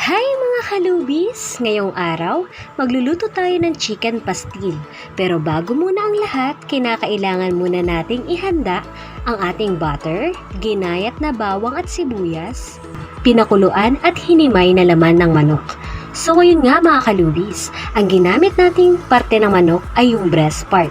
Hi mga kalubis! Ngayong araw, magluluto tayo ng chicken pastil. Pero bago muna ang lahat, kinakailangan muna nating ihanda ang ating butter, ginayat na bawang at sibuyas, pinakuluan at hinimay na laman ng manok. So ngayon nga mga kalubis, ang ginamit nating parte ng manok ay yung breast part.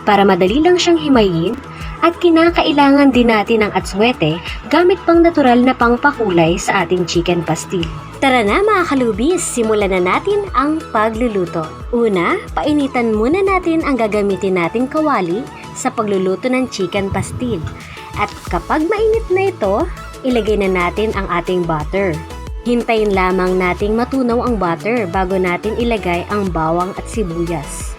Para madali lang siyang himayin, at kinakailangan din natin ng atswete gamit pang natural na pangpakulay sa ating chicken pastil. Tara na mga kalubis, simulan na natin ang pagluluto. Una, painitan muna natin ang gagamitin nating kawali sa pagluluto ng chicken pastil. At kapag mainit na ito, ilagay na natin ang ating butter. Hintayin lamang nating matunaw ang butter bago natin ilagay ang bawang at sibuyas.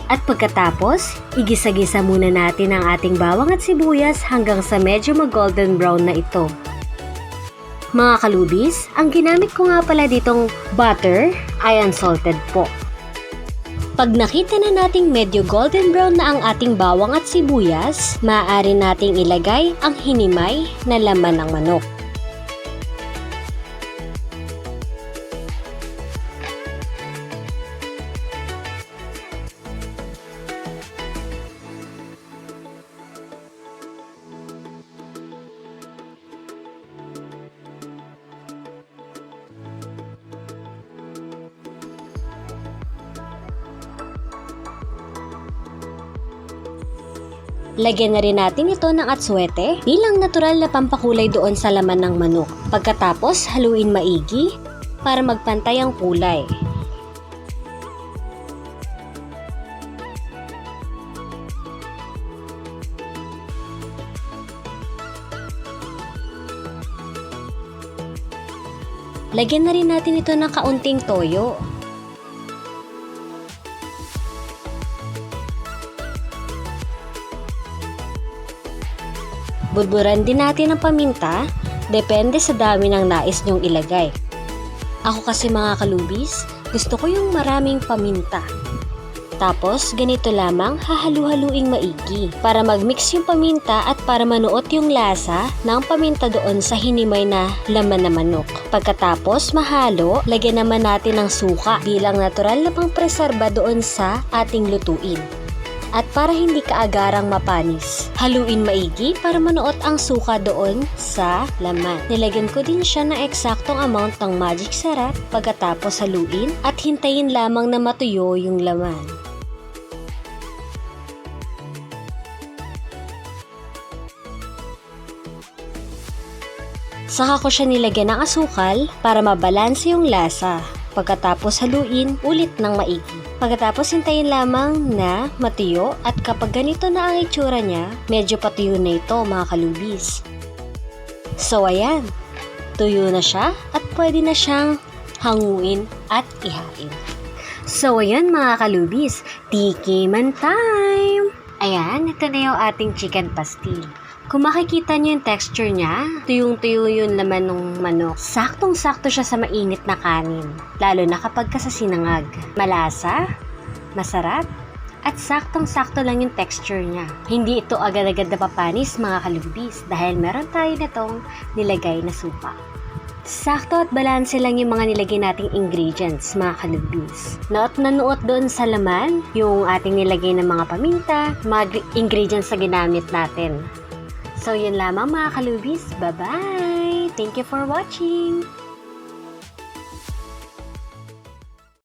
At pagkatapos, igisa-gisa muna natin ang ating bawang at sibuyas hanggang sa medyo mag-golden brown na ito. Mga kalubis, ang ginamit ko nga pala ditong butter ay unsalted po. Pag nakita na nating medyo golden brown na ang ating bawang at sibuyas, maaari nating ilagay ang hinimay na laman ng manok. Lagyan na rin natin ito ng atswete bilang natural na pampakulay doon sa laman ng manok. Pagkatapos, haluin maigi para magpantay ang kulay. Lagyan na rin natin ito ng kaunting toyo. Budburan din natin ang paminta, depende sa dami ng nais nyong ilagay. Ako kasi mga kalubis, gusto ko yung maraming paminta. Tapos, ganito lamang hahalu-haluing maigi para mag-mix yung paminta at para manuot yung lasa ng paminta doon sa hinimay na laman na manok. Pagkatapos mahalo, lagyan naman natin ng suka bilang natural na pangpreserba doon sa ating lutuin. At para hindi kaagarang mapanis, haluin maigi para manuot ang suka doon sa laman. Nilagyan ko din siya ng eksaktong amount ng magic sarap pagkatapos haluin at hintayin lamang na matuyo yung laman. Saka ko siya nilagyan ng asukal para mabalanse yung lasa. Pagkatapos haluin ulit ng maigi. Pagkatapos hintayin lamang na matuyo at kapag ganito na ang itsura niya, medyo patuyo na ito mga kalubis. So ayan, tuyo na siya at pwede na siyang hanguin at ihain. So ayan mga kalubis, tikiman time! Ayan, ito na yung ating chicken pastil. Kung makikita nyo yung texture niya, tuyong-tuyo yung laman ng manok. Saktong-sakto siya sa mainit na kanin, lalo na kapag sa sinangag. Malasa, masarap, at saktong-sakto lang yung texture niya. Hindi ito agad-agad na papanis mga kalubis dahil meron tayo nitong nilagay na supa. Sakto at balanse lang yung mga nilagay nating ingredients mga kalubis. Not nanuot doon sa laman yung ating nilagay ng mga paminta, mga ingredients na ginamit natin. So yun lamang mga kalubis, bye-bye! Thank you for watching!